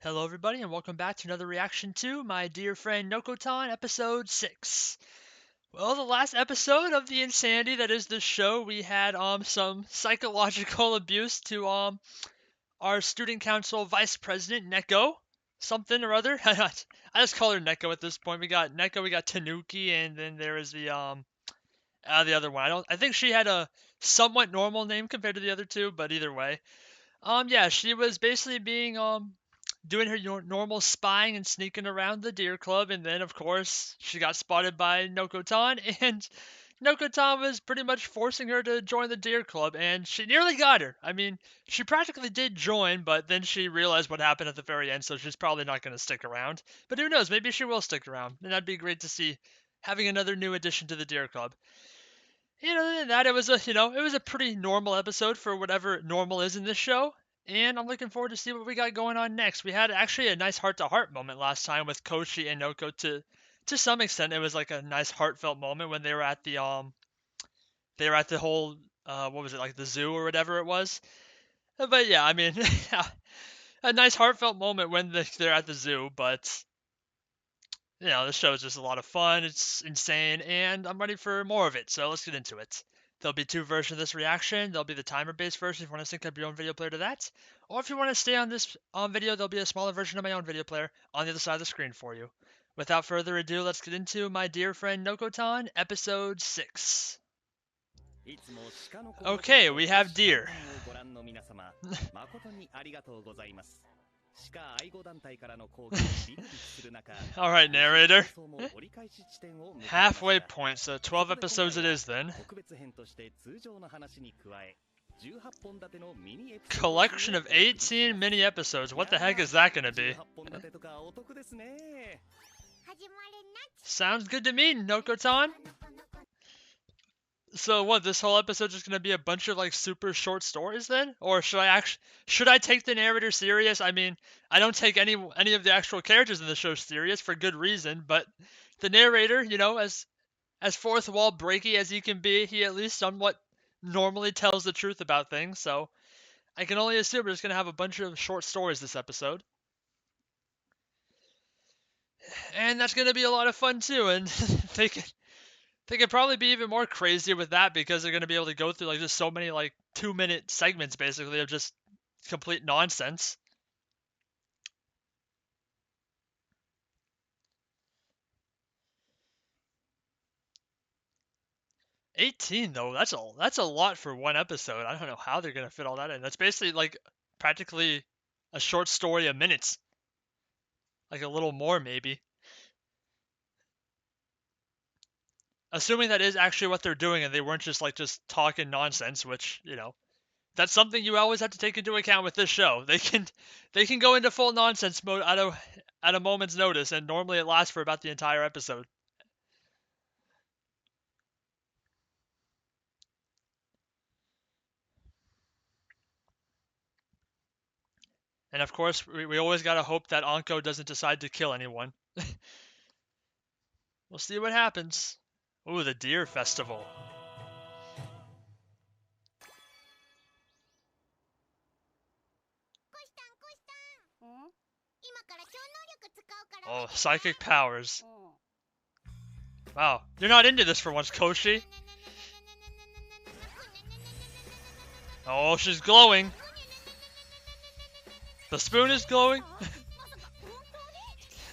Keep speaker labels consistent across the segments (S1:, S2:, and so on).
S1: Hello everybody and welcome back to another reaction to My Deer Friend Nokotan episode 6. Well, the last episode of the insanity that is this show, we had some psychological abuse to our student council vice president Neko, something or other. I just call her Neko at this point. We got Neko, we got Tanuki, and then there is the other one. I think she had a somewhat normal name compared to the other two, but either way. Yeah, she was basically being doing her normal spying and sneaking around the deer club, and then of course she got spotted by Nokotan, and Nokotan was pretty much forcing her to join the deer club, and she nearly got her. I mean, she practically did join, but then she realized what happened at the very end, so she's probably not going to stick around. But who knows? Maybe she will stick around, and that'd be great to see, having another new addition to the deer club. And other than that, it was a pretty normal episode for whatever normal is in this show. And I'm looking forward to see what we got going on next. We had actually a nice heart-to-heart moment last time with Koshi and Noko. To some extent, it was like a nice heartfelt moment when they were at the whole what was it, like the zoo or whatever it was. But yeah, I mean, a nice heartfelt moment when they're at the zoo. But this show is just a lot of fun. It's insane, and I'm ready for more of it. So let's get into it. There'll be two versions of this reaction. There'll be the timer-based version if you want to sync up your own video player to that. Or if you want to stay on this video, there'll be a smaller version of my own video player on the other side of the screen for you. Without further ado, let's get into My Deer Friend Nokotan, Episode 6. Okay, we have deer. Alright, narrator. Halfway point, so 12 episodes it is then. Collection of 18 mini episodes. What the heck is that gonna be? Sounds good to me, Nokotan. So what, this whole episode just gonna be a bunch of like super short stories then? Or should I take the narrator serious? I mean, I don't take any of the actual characters in the show serious for good reason, but the narrator, as fourth wall breaky as he can be, he at least somewhat normally tells the truth about things, so I can only assume we're just gonna have a bunch of short stories this episode. And that's gonna be a lot of fun too, and they could probably be even more crazy with that because they're going to be able to go through like just so many like 2-minute segments basically of just complete nonsense. $18 though, that's a lot for one episode. I don't know how they're going to fit all that in. That's basically like practically a short story a minute. Like a little more maybe. Assuming that is actually what they're doing and they weren't just talking nonsense, which, that's something you always have to take into account with this show. They can go into full nonsense mode at a moment's notice, and normally it lasts for about the entire episode. And of course, we always gotta hope that Anko doesn't decide to kill anyone. We'll see what happens. Ooh, the Deer Festival. Oh, psychic powers. Wow, you're not into this for once, Koshi. Oh, she's glowing. The spoon is glowing.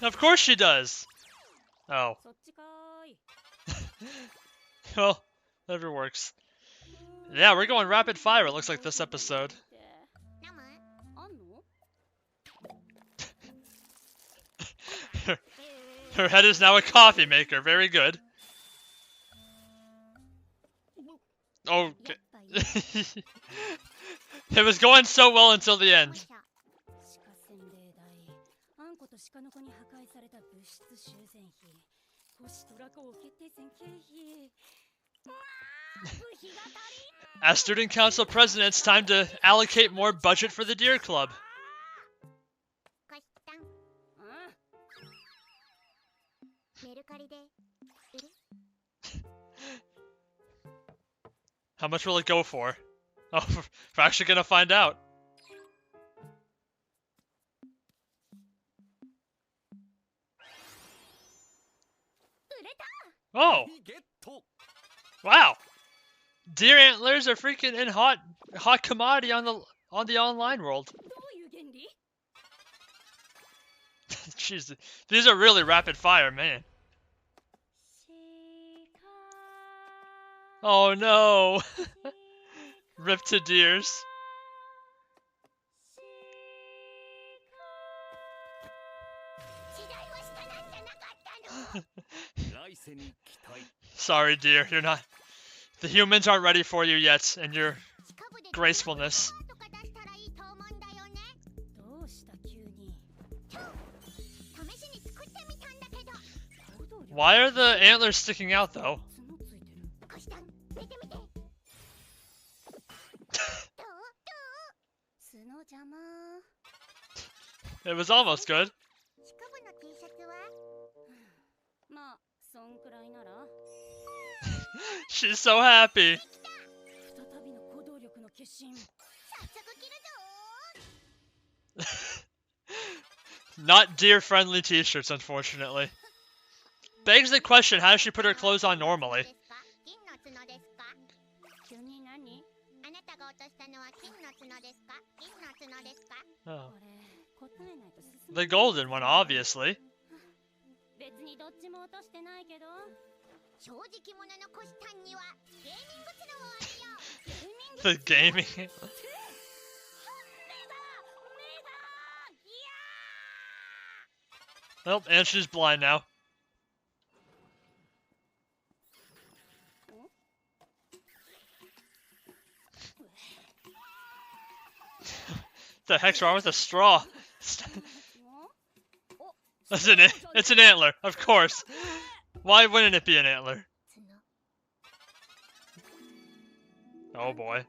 S1: Of course she does. Oh. Well, whatever works. Yeah, we're going rapid fire, it looks like, this episode. Her head is now a coffee maker. Very good. Okay. It was going so well until the end. As student council president, it's time to allocate more budget for the Deer Club. How much will it go for? Oh, we're actually gonna find out. Oh! Wow! Deer antlers are freaking in hot commodity on the online world. Jeez, these are really rapid fire, man. Oh no! Rip to deers. Sorry, dear, you're not. The humans aren't ready for you yet, and your gracefulness. Why are the antlers sticking out, though? It was almost good. She's so happy. Not deer-friendly t-shirts, unfortunately. Begs the question, how does she put her clothes on normally? Oh. The golden one, obviously. The gaming. Well, and she's blind now. The heck's wrong with a straw? It's an antler, of course. Why wouldn't it be an antler? Oh boy.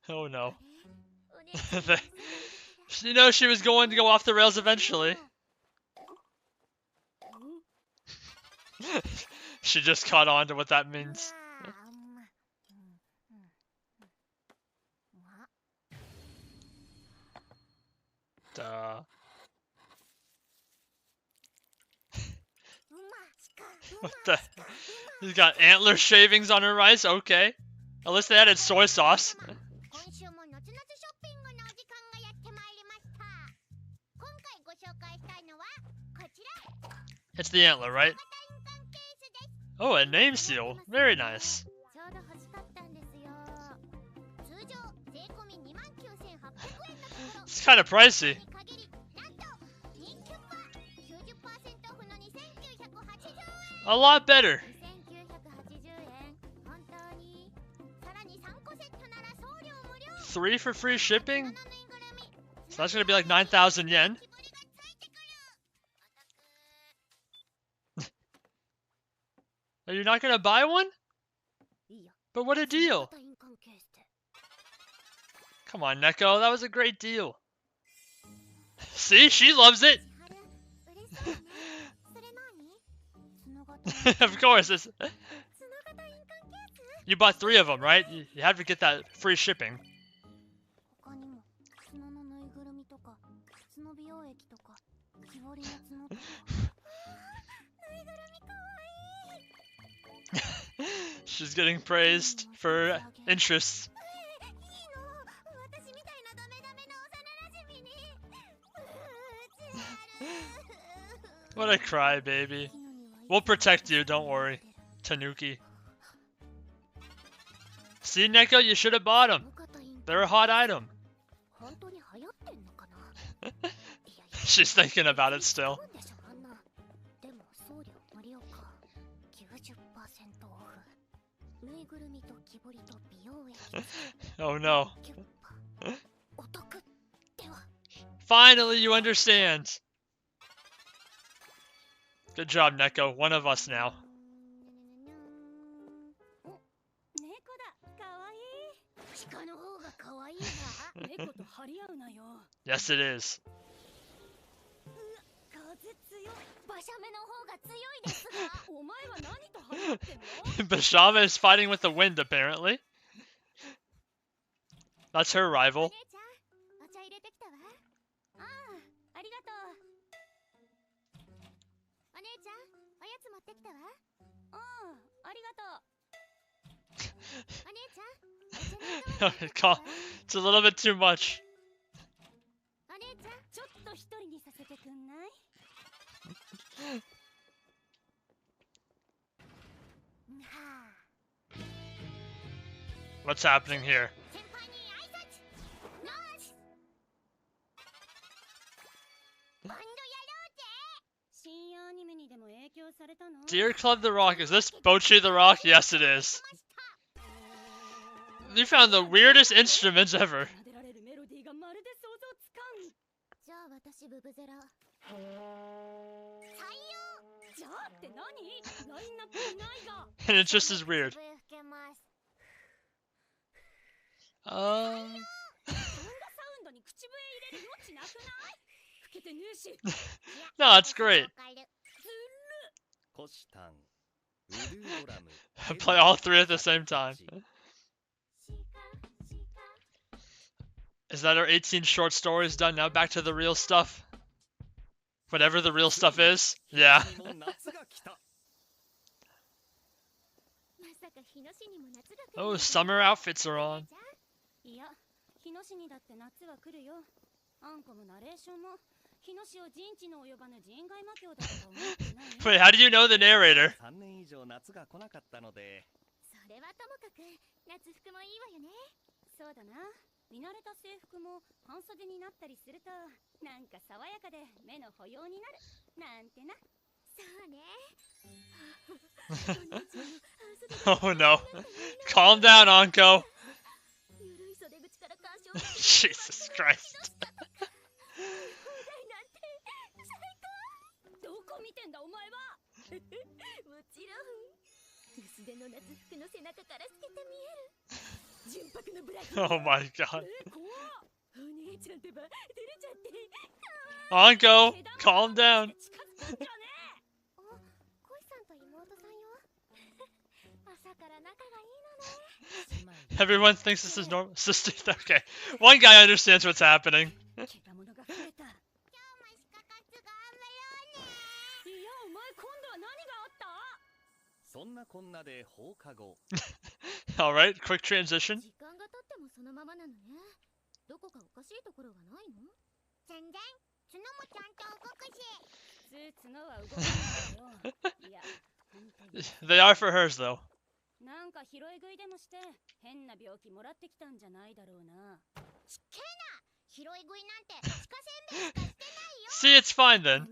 S1: Oh no. You know she was going to go off the rails eventually. She just caught on to what that means. Duh. What the? He's got antler shavings on her rice? Okay. At least they added soy sauce. It's the antler, right? Oh, a name seal. Very nice. It's kind of pricey. A lot better. 3 for free shipping? So that's gonna be like 9,000 yen. Are you not gonna buy one? But what a deal! Come on, Neko, that was a great deal. See, she loves it! Of course, you bought 3 of them, right? You have to get that free shipping. She's getting praised for interests. What a crybaby. We'll protect you, don't worry, Tanuki. See, Neko, you should have bought them. They're a hot item. She's thinking about it still. Oh no. Finally, you understand. Good job, Neko. One of us now. Yes, it is. Bashama is fighting with the wind, apparently. That's her rival. It's a little bit too much. What's happening here? Deer Club the Rock. Is this Bochi the Rock? Yes, it is. You found the weirdest instruments ever. And it's just as weird. No, it's great. Play all three at the same time. Is that our 18 short stories done? Now back to the real stuff. Whatever the real stuff is. Yeah. Oh, summer outfits are on. Wait, how do you know the narrator? Oh no. Calm down, Anko. Jesus Christ. Oh my god. Anko, calm down. Everyone thinks this is normal. Sister, okay. One guy understands what's happening. Alright, quick transition. They are for hers, though. See, it's fine then.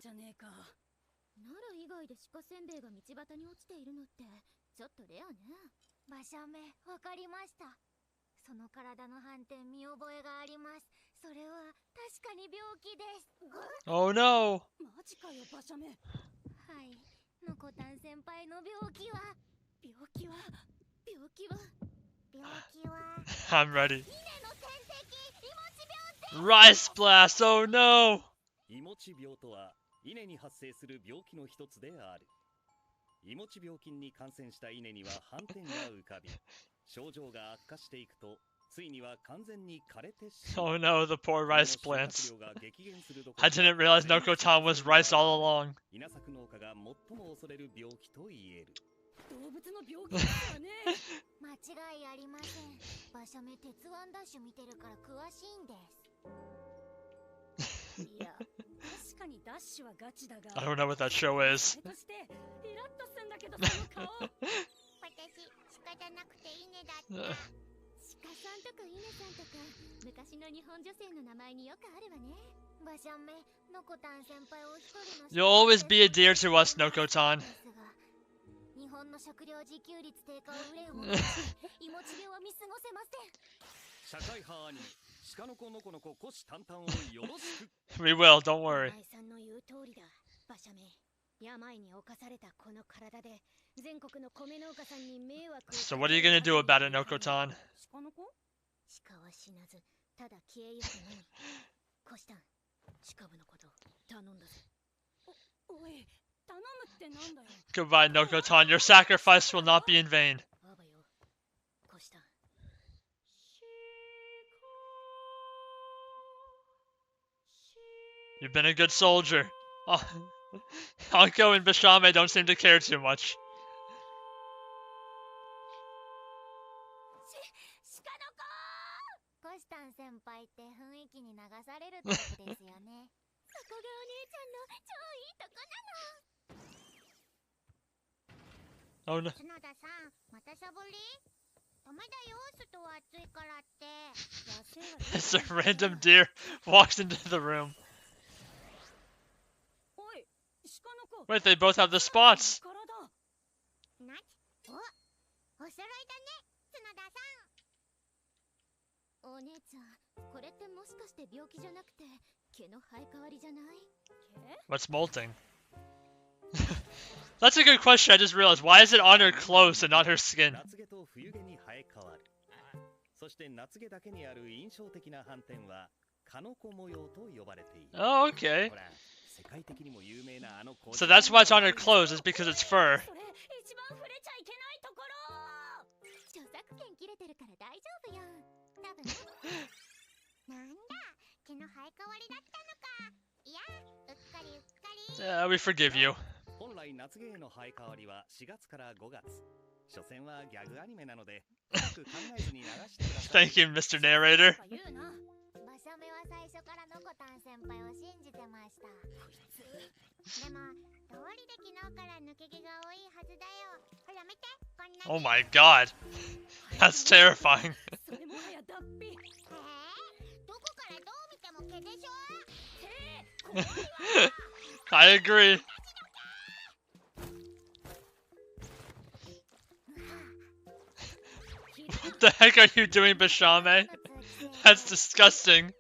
S1: Oh no! I'm ready. Rice blast! Oh no! Oh no, the poor rice plants. I didn't realize Nokotan was rice all along. I don't know what that show is. You'll always be a deer to us, Nokotan. We will, don't worry. So what are you gonna do about it, Nokotan? Goodbye, Nokotan. Your sacrifice will not be in vain. You've been a good soldier. Oh, Anko and Bishame don't seem to care too much. Oh no. As a random deer walks into the room. Wait, they both have the spots. What's molting? That's a good question. I just realized. Why is it on her clothes and not her skin? Oh, okay. So that's why it's on her clothes, is because it's fur. We forgive you. Thank you, Mr. Narrator. Oh my god. That's terrifying. I agree. What the heck are you doing, Bishame? That's disgusting.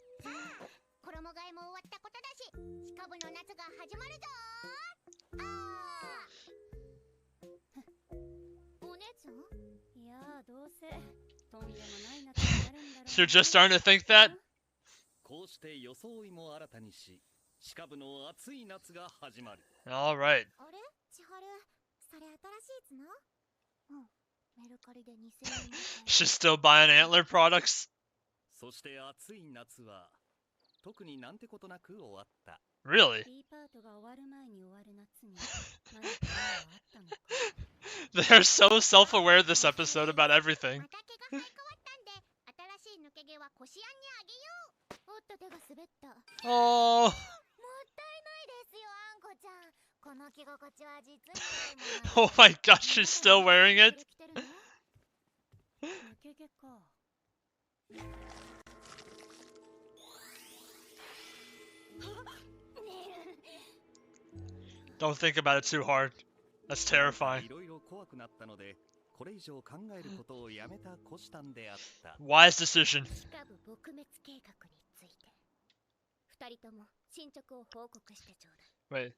S1: You're just starting to think that? Alright. She's still buying antler products? Really? They're so self-aware this episode about everything. Oh. Oh my gosh, she's still wearing it? Don't think about it too hard. That's terrifying. Wise decision. Wait.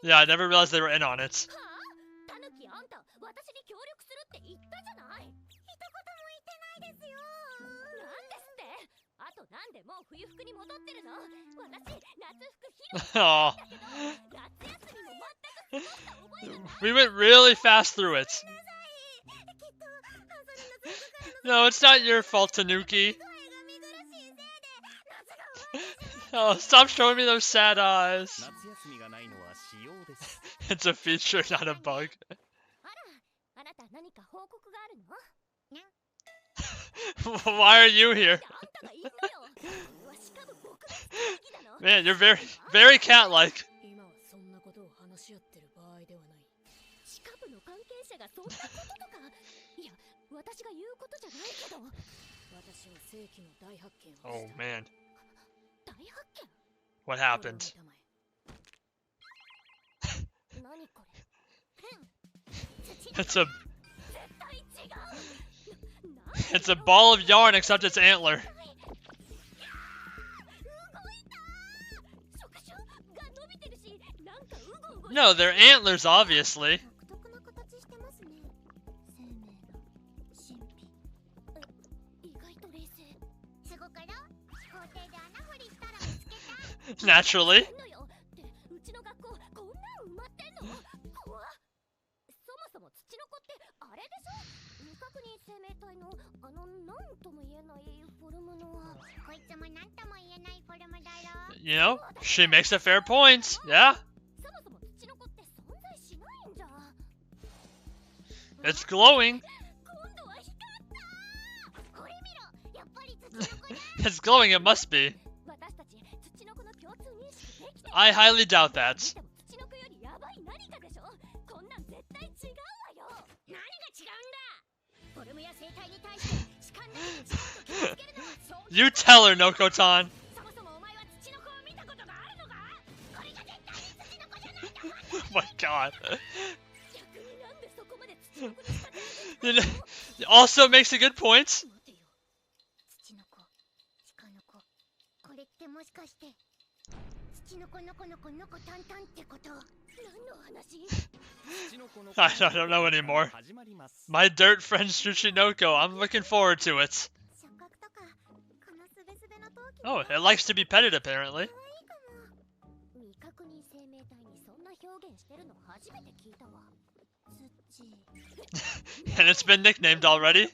S1: Yeah, I never realized they were in on it. Oh. We went really fast through it. No, it's not your fault, Tanuki. Oh, stop showing me those sad eyes. It's a feature, not a bug. Why are you here? Man, you're very, very cat-like. Oh man. What happened? It's a ball of yarn except it's antler. No, they're antlers, obviously. Naturally. You know, she makes a fair point. Yeah. It's glowing. It's glowing, it must be. I highly doubt that. You tell her, Nokotan. Oh my god. Also makes a good point. I don't know anymore. My dirt friend Tsuchinoko, I'm looking forward to it. Oh, it likes to be petted apparently. And it's been nicknamed already.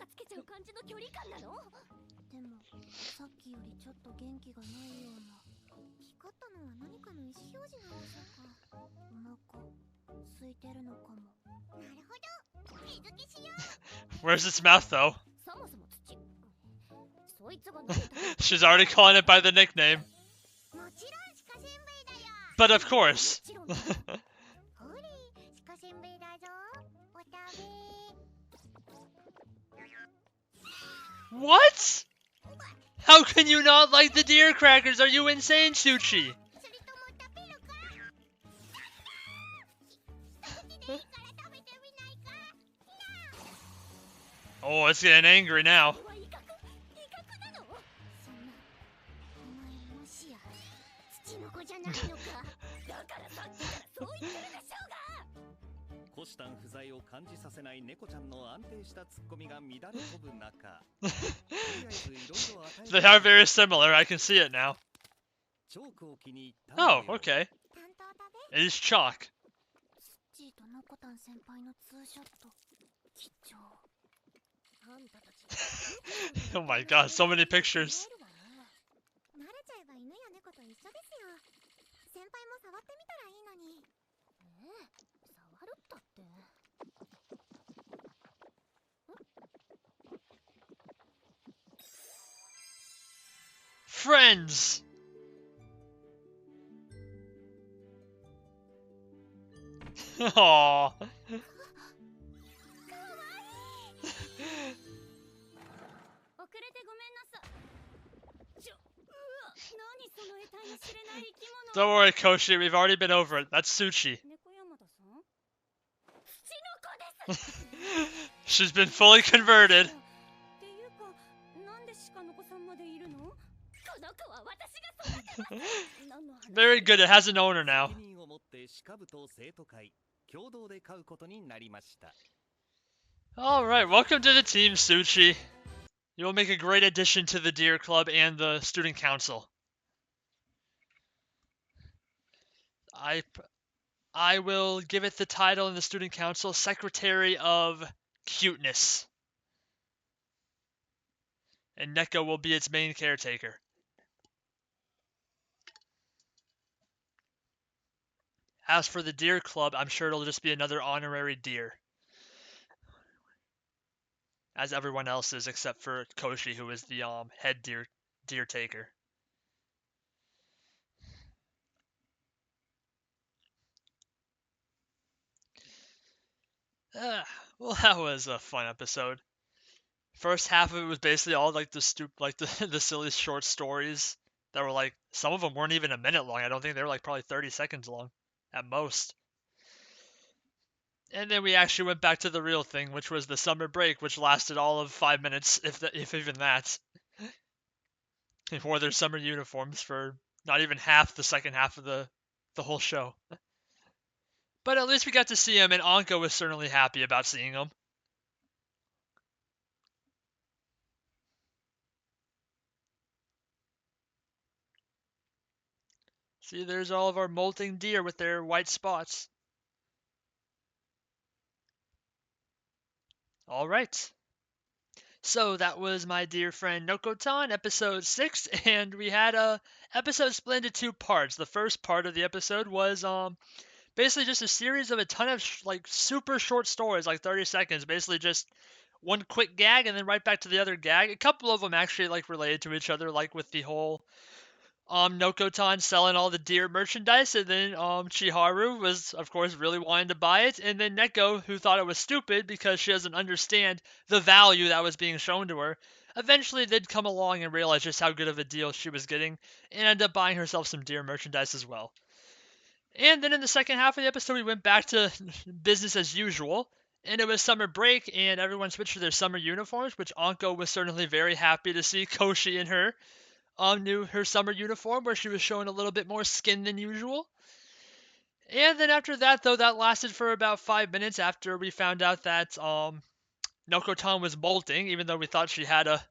S1: Where's its mouth though? She's already calling it by the nickname. But of course. What? How can you not like the deer crackers? Are you insane, Suchi? Oh, it's getting angry now. They are very similar, I can see it now. Oh, okay. It is chalk. Oh my god, so many pictures. Friends! Aww. Don't worry, Koshi, we've already been over it. That's Suchi. She's been fully converted. Very good, it has an owner now. Alright, welcome to the team, Suchi. You will make a great addition to the Deer Club and the Student Council. I will give it the title in the Student Council, Secretary of Cuteness. And Neko will be its main caretaker. As for the Deer Club, I'm sure it'll just be another honorary deer. As everyone else is, except for Koshi, who is the head deer taker. Well, that was a fun episode. First half of it was basically all like the silly short stories that were like, some of them weren't even a minute long. I don't think they were like probably 30 seconds long at most. And then we actually went back to the real thing, which was the summer break, which lasted all of 5 minutes, if even that. They wore their summer uniforms for not even half the second half of the whole show. But at least we got to see him, and Anko was certainly happy about seeing him. See, there's all of our molting deer with their white spots. All right. So that was My Deer Friend Nokotan, episode 6, and we had a episode split into two parts. The first part of the episode was basically just a series of a ton of like super short stories, like 30 seconds, basically just one quick gag and then right back to the other gag. A couple of them actually like related to each other, like with the whole Nokotan selling all the deer merchandise, and then Chiharu was of course really wanting to buy it, and then Neko, who thought it was stupid because she doesn't understand the value that was being shown to her, eventually did come along and realize just how good of a deal she was getting, and ended up buying herself some deer merchandise as well. And then in the second half of the episode, we went back to business as usual, and it was summer break, and everyone switched to their summer uniforms, which Anko was certainly very happy to see Koshi in her new her summer uniform, where she was showing a little bit more skin than usual. And then after that, though, that lasted for about 5 minutes after we found out that Nokotan was molting, even though we thought she had a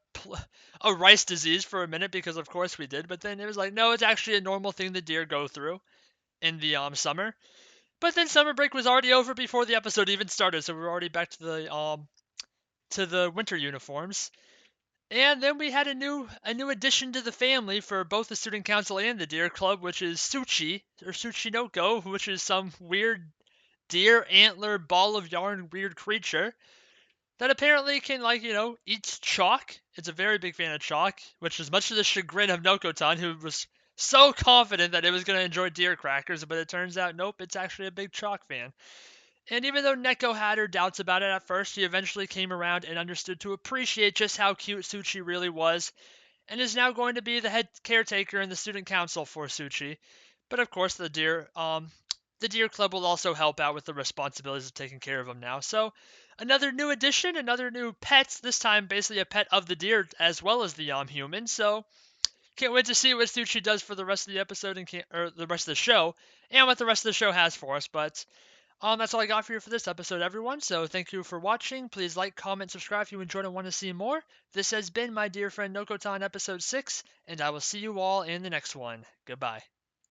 S1: rice disease for a minute, because of course we did. But then it was like, no, it's actually a normal thing the deer go through in the summer. But then summer break was already over before the episode even started, so we were already back to the winter uniforms. And then we had a new addition to the family for both the student council and the deer club, which is Suchi or Tsuchinoko, which is some weird deer antler ball of yarn weird creature that apparently can eat chalk. It's a very big fan of chalk, which is much to the chagrin of Nokotan, who was so confident that it was going to enjoy deer crackers, but it turns out nope, it's actually a big chalk fan. And even though Neko had her doubts about it at first, she eventually came around and understood to appreciate just how cute Suchi really was, and is now going to be the head caretaker in the student council for Suchi. But of course, the Deer Club will also help out with the responsibilities of taking care of them now. So, another new addition, another new pet. This time, basically a pet of the deer as well as the human. So, can't wait to see what Suchi does for the rest of the episode or the rest of the show, and what the rest of the show has for us. But that's all I got for you for this episode, everyone. So thank you for watching. Please like, comment, subscribe if you enjoyed and want to see more. This has been My Deer Friend Nokotan episode 6, and I will see you all in the next one. Goodbye.